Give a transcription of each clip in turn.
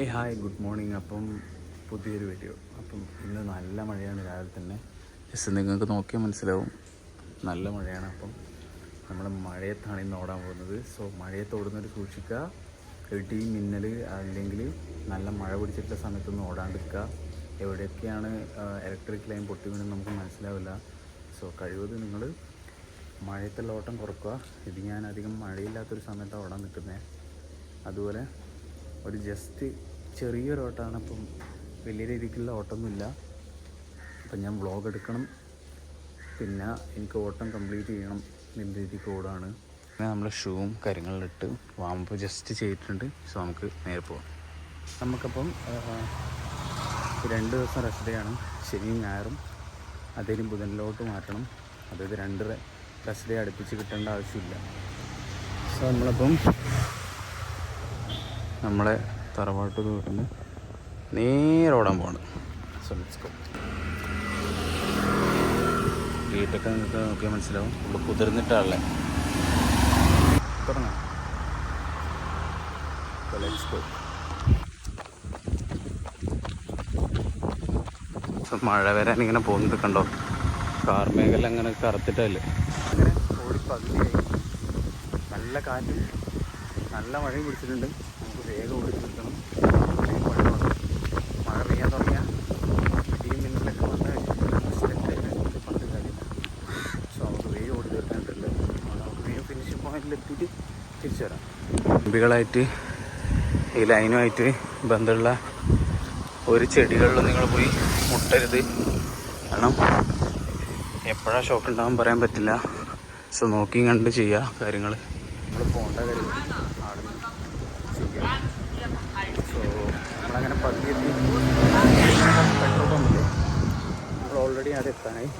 Hi good morning. അപ്പം പുതിയൊരു video. അപ്പം ഇന്ന് നല്ല മഴയാണ് രാവിലെ തന്നെ. ജസ്റ്റ് നിങ്ങൾക്ക് നോക്കിയാൽ മനസ്സിലാവും നല്ല മഴയാണ്. അപ്പം നമ്മൾ മഴയത്താണ് ഇന്ന് ഓടാൻ പോകുന്നത്. സോ മഴയത്ത് ഓടുന്നത് സൂക്ഷിക്കുക. ഇടി മിന്നൽ അല്ലെങ്കിൽ നല്ല മഴ പിടിച്ചിട്ടുള്ള സമയത്തൊന്നും ഓടാണ്ടിരിക്കുക. എവിടെയൊക്കെയാണ് ഇലക്ട്രിക് ലൈൻ പൊട്ടി വീണെന്ന് നമുക്ക് മനസ്സിലാവില്ല. സോ കഴിവതും നിങ്ങൾ മഴയത്തുള്ള ഓട്ടം കുറക്കുക. ഇത് ഞാൻ അധികം മഴയില്ലാത്തൊരു സമയത്താണ് ഓടാൻ നിൽക്കുന്നത്. അതുപോലെ ഒരു ജസ്റ്റ് ചെറിയൊരു ഓട്ടമാണ്. അപ്പം വലിയ രീതിക്കുള്ള ഓട്ടമൊന്നുമില്ല. അപ്പം ഞാൻ വ്ളോഗ് എടുക്കണം, പിന്നെ എനിക്ക് ഓട്ടം കംപ്ലീറ്റ് ചെയ്യണം എന്ന രീതിക്ക് ഓടാണ്. പിന്നെ നമ്മൾ ഷൂവും കാര്യങ്ങളിലിട്ട് വാമ്പ് ജസ്റ്റ് ചെയ്തിട്ടുണ്ട്. സോ നമുക്ക് നേരെ പോകാം. നമുക്കപ്പം 2 ദിവസം റെസ്റ്റ് ഡേ ആണ്, ശനിയും ഞായറും. അതേലും ബുധനിലോട്ട് മാറ്റണം. അതായത് 2 റെസ്റ്റ് ഡേ അടുപ്പിച്ച് കിട്ടേണ്ട ആവശ്യമില്ല. സോ നമ്മളപ്പം നമ്മളെ തറവാട്ട് വീട്ടിൽ നേരെ ഓടാൻ പോകണം. So let's go. വീട്ടൊക്കെ നിങ്ങൾക്ക് നോക്കിയാൽ മനസ്സിലാവും, ഇവിടെ കുതിർന്നിട്ടാണല്ലേ. തുടങ്ങാം. Let's go. സോ മഴ വരാൻ ഇങ്ങനെ പോകുന്നത് കണ്ടോ, കാർമേഘല അങ്ങനെ കറുത്തിട്ടല്ലേ. അങ്ങനെ ഓടി പകുതിയായി. നല്ല കാറ്റും നല്ല മഴയും പിടിച്ചിട്ടുണ്ട്. നമുക്ക് വേഗം ഓടിച്ച് നിൽക്കണം. മഴ പെയ്യാൻ തുടങ്ങിയാൽ ഈ മിന്നലൊക്കെ വന്ന് പണ്ട് കാര്യമില്ല. സോ നമുക്ക് വേഗം ഓടി തീർക്കാനിട്ടില്ല. നമുക്ക് വേഗം ഫിനിഷിംഗ് പോയിന്റിലെത്തിയിട്ട് തിരിച്ചു വരാം. കമ്പികളായിട്ട് ഈ ലൈനുമായിട്ട് ബന്ധമുള്ള ഒരു ചെടികളിലും നിങ്ങൾ പോയി മുട്ടരുത്. കാരണം എപ്പോഴാണ് ഷോക്ക് ഉണ്ടാകാൻ പറയാൻ പറ്റില്ല. സോ നോക്കിയും കണ്ട് ചെയ്യുക കാര്യങ്ങൾ. നമ്മൾ പോകേണ്ട കാര്യം അവിടെ ചെയ്യുക. സോ നമ്മളങ്ങനെ പകുതി പെട്രോൾ പമ്പിൽ നമ്മൾ ഓൾറെഡി അത് എത്താനായി.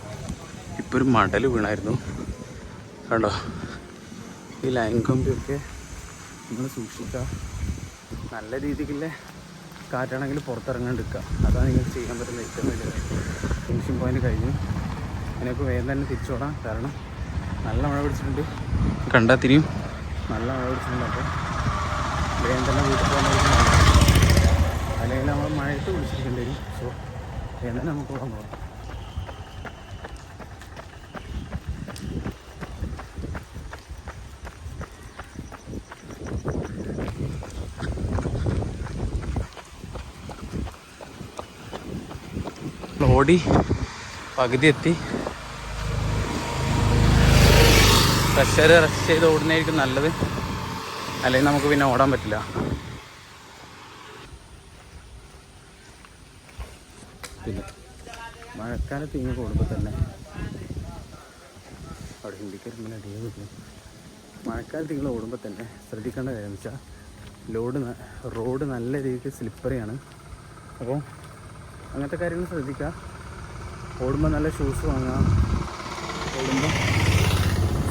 ഇപ്പോൾ ഒരു മടൽ വീണായിരുന്നു കണ്ടോ. ഈ ലൈൻ കമ്പിയൊക്കെ നമ്മൾ സൂക്ഷിക്കുക. നല്ല രീതിക്കുള്ള കാറ്റാണെങ്കിൽ പുറത്തിറങ്ങാണ്ടിരിക്കുക. അതാണ് നിങ്ങൾക്ക് ചെയ്യാൻ പറ്റുന്ന ഏറ്റവും വലിയ കാര്യം. ഫിനിഷിംഗ് പോയിന്റ് കഴിഞ്ഞു. അതിനൊക്കെ വേഗം തന്നെ തിരിച്ചോടാം. കാരണം നല്ല മഴ പിടിച്ചിട്ടുണ്ട്. കണ്ടാൽ തിരിയും, നല്ല മഴ പിടിച്ചിട്ടുണ്ട്. അപ്പോൾ വേഗം തന്നെ വീട്ടിൽ പോകാൻ, അല്ലെങ്കിൽ നമ്മൾ മഴയത്ത് പിടിച്ചിരിക്കേണ്ടി വരും. സോ വേഗം തന്നെ നമുക്ക് പോകാൻ പോകാം. ഓടി പകുതി എത്തി. റെസ്റ്റ് ചെയ്ത് ഓടുന്നതായിരിക്കും നല്ലത്, അല്ലെങ്കിൽ നമുക്ക് പിന്നെ ഓടാൻ പറ്റില്ല. പിന്നെ മഴക്കാലത്ത് ഇങ്ങനെ ഓടുമ്പോൾ തന്നെ അവിടെ ഹിന്ദിക്കാർ അടിയാകുന്നു. മഴക്കാലത്ത് ഇങ്ങനെ ഓടുമ്പോൾ തന്നെ ശ്രദ്ധിക്കേണ്ട കാര്യം എന്ന് വെച്ചാൽ റോഡ് നല്ല രീതിക്ക് സ്ലിപ്പറിയാണ്. അപ്പോൾ അങ്ങനത്തെ കാര്യങ്ങൾ ശ്രദ്ധിക്കുക. ഓടുമ്പോൾ നല്ല ഷൂസ് വാങ്ങുക. ഓടുമ്പോൾ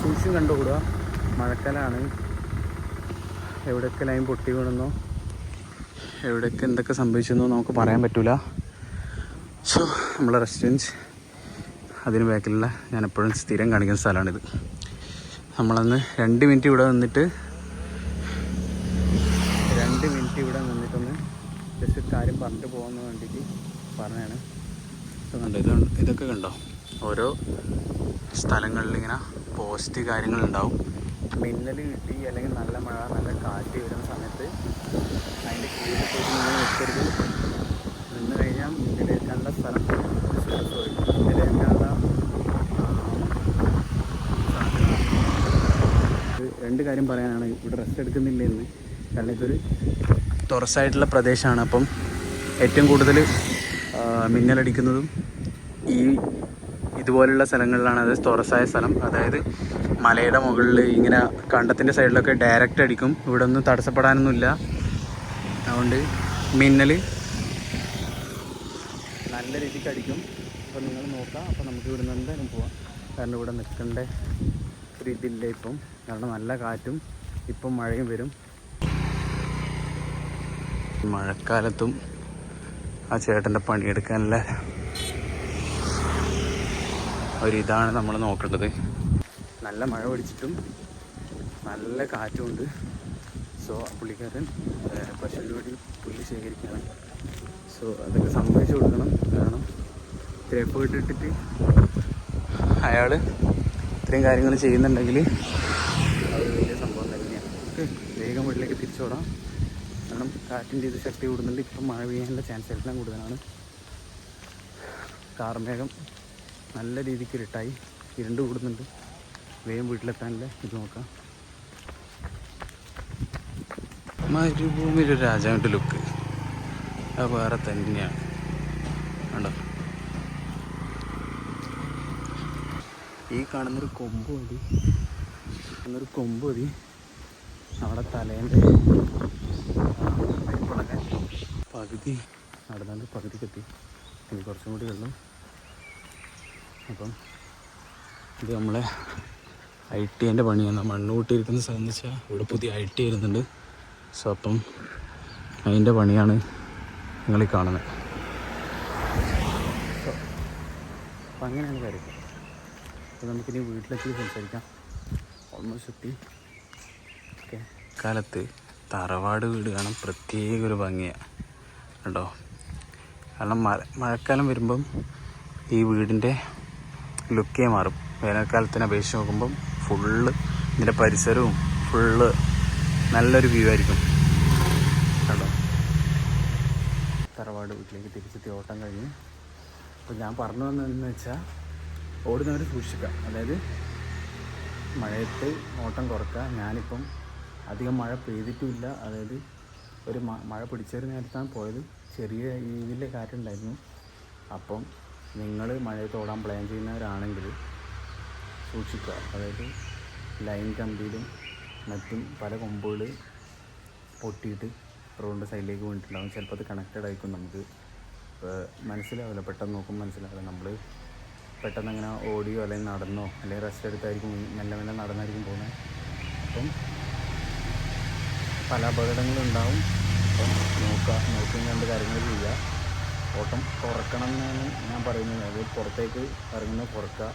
സൂക്ഷിച്ചും കണ്ടു ഓടുക. മഴക്കാലമാണ്. എവിടെയൊക്കെ ലൈൻ പൊട്ടി വീണെന്നോ എവിടെയൊക്കെ എന്തൊക്കെ സംഭവിച്ചെന്നോ നമുക്ക് പറയാൻ പറ്റില്ല. സോ നമ്മളെ റെസ്റ്റോറൻറ്റ് അതിന് ബാക്കിലുള്ള ഞാൻ എപ്പോഴും സ്ഥിരം കാണിക്കുന്ന സ്ഥലമാണിത്. നമ്മളന്ന് 2 മിനിറ്റ് ഇവിടെ നിന്നിട്ട് 2 മിനിറ്റ് ഇവിടെ നിന്നിട്ടൊന്ന് ജസ്റ്റ് കാര്യം പറഞ്ഞിട്ട് പോകാൻ വേണ്ടിയിട്ട് പറഞ്ഞതാണ്. കണ്ടോ, ഇതൊക്കെ കണ്ടോ, ഓരോ സ്ഥലങ്ങളിൽ ഇങ്ങനെ പോസ്റ്റ് കാര്യങ്ങളുണ്ടാവും. മിന്നൽ കിട്ടി അല്ലെങ്കിൽ നല്ല മഴ നല്ല കാറ്റ് വരുന്ന സമയത്ത് അതിൻ്റെ കീഴിൽ പോയിട്ട് നിങ്ങൾ നിൽക്കരുത്. നിന്ന് കഴിഞ്ഞാൽ മിന്നലേക്കാനുള്ള സ്ഥലം മിന്നലേക്കാനുള്ള 2 കാര്യം പറയാനാണ്. ഇവിടെ റെസ്റ്റ് എടുക്കുന്നില്ല എന്ന്. കാരണം ഇതൊരു തുറസായിട്ടുള്ള പ്രദേശമാണ്. അപ്പം ഏറ്റവും കൂടുതൽ മിന്നലടിക്കുന്നതും ഇതുപോലുള്ള സ്ഥലങ്ങളിലാണ്. അത് തുറസായ സ്ഥലം, അതായത് മലയുടെ മുകളിൽ ഇങ്ങനെ കണ്ടത്തിൻ്റെ സൈഡിലൊക്കെ ഡയറക്റ്റ് അടിക്കും. ഇവിടെ ഒന്നും തടസ്സപ്പെടാനൊന്നുമില്ല. അതുകൊണ്ട് മിന്നൽ നല്ല രീതിക്ക് അടിക്കും. അപ്പോൾ നിങ്ങൾ നോക്കാം. അപ്പോൾ നമുക്ക് ഇവിടെ നിന്ന് എന്തായാലും പോവാം. കാരണം ഇവിടെ നിൽക്കേണ്ട ഒരു ഇതില്ല ഇപ്പം. കാരണം നല്ല കാറ്റും ഇപ്പം മഴയും വരും. മഴക്കാലത്തും ആ ചേട്ടൻ്റെ പണിയെടുക്കാനുള്ള ഒരിതാണ് നമ്മൾ നോക്കേണ്ടത്. നല്ല മഴ പിടിച്ചിട്ടും നല്ല കാറ്റുമുണ്ട്. സോ സോ പുള്ളിക്കാരൻ പശുവിൻ്റെ വീട്ടിൽ പുല്ല് ശേഖരിക്കുകയാണ്. സോ അതൊക്കെ സമ്മതിച്ചു കൊടുക്കണം. കാരണം ഇത്ര എഫേർട്ട് ഇട്ടിട്ട് അയാൾ ഇത്രയും കാര്യങ്ങൾ ചെയ്യുന്നുണ്ടെങ്കിൽ അത് വലിയ സംഭവം തന്നെയാണ്. ഓക്കെ, വേഗം വീട്ടിലേക്ക് തിരിച്ചോടാം. കാരണം കാറ്റിൻ്റെ ഇത് ശക്തി കൂടുന്നുണ്ട്. ഇപ്പം മഴ പെയ്യാനുള്ള ചാൻസ് എല്ലാം കൂടുതലാണ്. കാർമേഘം നല്ല രീതിക്ക് ഇരുട്ടായി, ഇരുണ്ട് കൂടുന്നുണ്ട്. വേഗം വീട്ടിലെത്താനുള്ള ഇത് നോക്കാം. മരുഭൂമിയിലൊരു രാജാവിൻ്റെ ലുക്ക് അത് വേറെ തന്നെയാണ്. കണ്ടോ, ഈ കാണുന്നൊരു കൊമ്പ് മതി അവിടെ തലേൻ്റെ പകുതി നടന്നുകൊണ്ട് പകുതിക്കെത്തി. ഇനി കുറച്ചും കൂടി വെള്ളം. അപ്പം ഇത് നമ്മളെ ITൻ്റെ പണിയാണ്. മണ്ണ് കൂട്ടിയിരിക്കുന്ന സ്ഥലം എന്ന് വെച്ചാൽ ഇവിടെ പുതിയ IT വരുന്നുണ്ട്. സോ അപ്പം അതിൻ്റെ പണിയാണ് നിങ്ങൾ കാണുന്നത്. സോ അപ്പം അങ്ങനെയാണ് കാര്യം. അപ്പോൾ നമുക്കിനി വീട്ടിലെത്തി സംസാരിക്കാം. ഓൾമോസ്റ്റ് എത്തി. ഓക്കെ, കാലത്ത് തറവാട് വീട് കാണാൻ പ്രത്യേക ഒരു ഭംഗിയാണ് കേട്ടോ. കാരണം മഴക്കാലം വരുമ്പം ഈ വീടിൻ്റെ ലുക്കേ മാറും. വേനൽക്കാലത്തിനെ അപേക്ഷിച്ച് നോക്കുമ്പം ഫുള്ള് ഇതിൻ്റെ പരിസരവും ഫുള്ള് നല്ലൊരു വ്യൂ ആയിരിക്കും കേട്ടോ. തറവാട് വീട്ടിലേക്ക് തിരിച്ചെത്തി ഓട്ടം കഴിഞ്ഞ്. അപ്പോൾ ഞാൻ പറഞ്ഞു വന്നതെന്ന് വെച്ചാൽ ഓടുന്നവർ സൂക്ഷിക്കുക. അതായത് മഴയത്ത് ഓട്ടം കുറക്കുക. ഞാനിപ്പം അധികം മഴ പെയ്തിട്ടുമില്ല. അതായത് ഒരു മഴ പിടിച്ചൊരു നേരത്താണ് പോയത്. ചെറിയ രീതിയിൽ കാറ്റുണ്ടായിരുന്നു. അപ്പം നിങ്ങൾ മഴയത്ത് ഓടാൻ പ്ലാൻ ചെയ്യുന്നവരാണെങ്കിൽ സൂക്ഷിക്കുക. അതായത് ലൈൻ കമ്പിയിലും മറ്റും പല കൊമ്പുകൾ പൊട്ടിയിട്ട് റോഡിൻ്റെ സൈഡിലേക്ക് വീണിട്ടുണ്ടാകും. ചിലപ്പോൾ അത് കണക്റ്റഡ് ആയിരിക്കും. നമുക്ക് മനസ്സിലാവില്ല, പെട്ടെന്ന് നോക്കുമ്പോൾ മനസ്സിലാവില്ല. നമ്മൾ പെട്ടെന്ന് അങ്ങനെ ഓടിയോ അല്ലെങ്കിൽ നടന്നോ അല്ലെങ്കിൽ റെസ്റ്റ് എടുത്തായിരിക്കും മെല്ലെ മെല്ലെ നടന്നായിരിക്കും പോകുന്നത്. അപ്പം പല അപകടങ്ങളും ഉണ്ടാവും. അപ്പം നോക്കി കണ്ട് കാര്യങ്ങൾ ചെയ്യുക. ഓട്ടം കുറക്കണം എന്നാണ് ഞാൻ പറയുന്നത്. അത് പുറത്തേക്ക് ഇറങ്ങുന്നത് കുറക്കുക.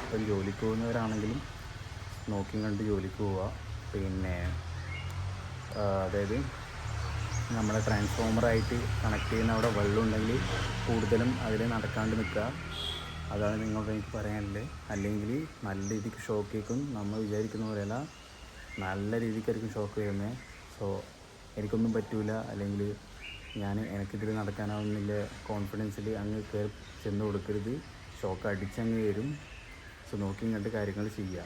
ഇപ്പം ജോലിക്ക് പോകുന്നവരാണെങ്കിലും നോക്കി കണ്ട് ജോലിക്ക് പോവുക. പിന്നെ അതായത് നമ്മളെ ട്രാൻസ്ഫോമറായിട്ട് കണക്ട് ചെയ്യുന്ന അവിടെ വെള്ളം ഉണ്ടെങ്കിൽ കൂടുതലും അതിൽ നടക്കാണ്ട് നിൽക്കുക. അതാണ് നിങ്ങളോട് എനിക്ക് പറയാനുള്ളത്. അല്ലെങ്കിൽ നല്ല രീതിക്ക് ഷോക്ക് കേൾക്കും. നമ്മൾ വിചാരിക്കുന്ന പോലെയല്ല, നല്ല രീതിക്കായിരിക്കും ഷോക്ക് വരുന്നത്. സോ എനിക്കൊന്നും പറ്റില്ല, അല്ലെങ്കിൽ എനിക്കിതിൽ നടക്കാനാവുന്നില്ല കോൺഫിഡൻസിൽ അങ്ങ് കയറി ചെന്ന് കൊടുക്കരുത്. ഷോക്ക് അടിച്ചങ്ങ് വരും. സോ നോക്കിയും കണ്ട് കാര്യങ്ങൾ ചെയ്യുക.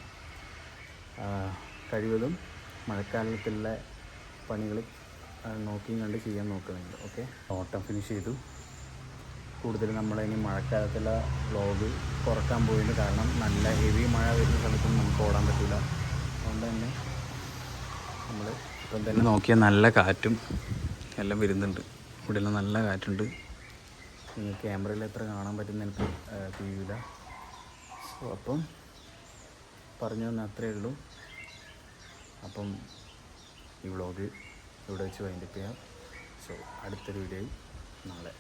കഴിവതും മഴക്കാലത്തുള്ള പണികൾ നോക്കിയും കണ്ട് ചെയ്യാൻ നോക്കുന്നുണ്ട്. ഓക്കെ, ഓട്ടം ഫിനിഷ് ചെയ്തു. കൂടുതൽ നമ്മളിനി മഴക്കാലത്തുള്ള വ്ളോഗ് കുറക്കാൻ പോയില്ല. കാരണം നല്ല ഹെവി മഴ വരുന്ന സ്ഥലത്തൊന്നും നമുക്ക് ഓടാൻ പറ്റില്ല. അതുകൊണ്ട് തന്നെ നമ്മൾ ഇപ്പം തന്നെ നോക്കിയാൽ നല്ല കാറ്റും എല്ലാം വരുന്നുണ്ട്. ഇവിടെയെല്ലാം നല്ല കാറ്റുണ്ട്. നിങ്ങൾക്ക് ക്യാമറയിൽ എത്ര കാണാൻ പറ്റുന്ന എനിക്ക് തിരിയില്ല. സോ അപ്പം പറഞ്ഞു തന്ന അത്രയേ ഉള്ളൂ. അപ്പം ഈ വ്ളോഗ് ഇവിടെ വെച്ച് വൈൻഡപ്പ് ചെയ്യാം. സോ അടുത്തൊരു വീഡിയോയിൽ നാളെ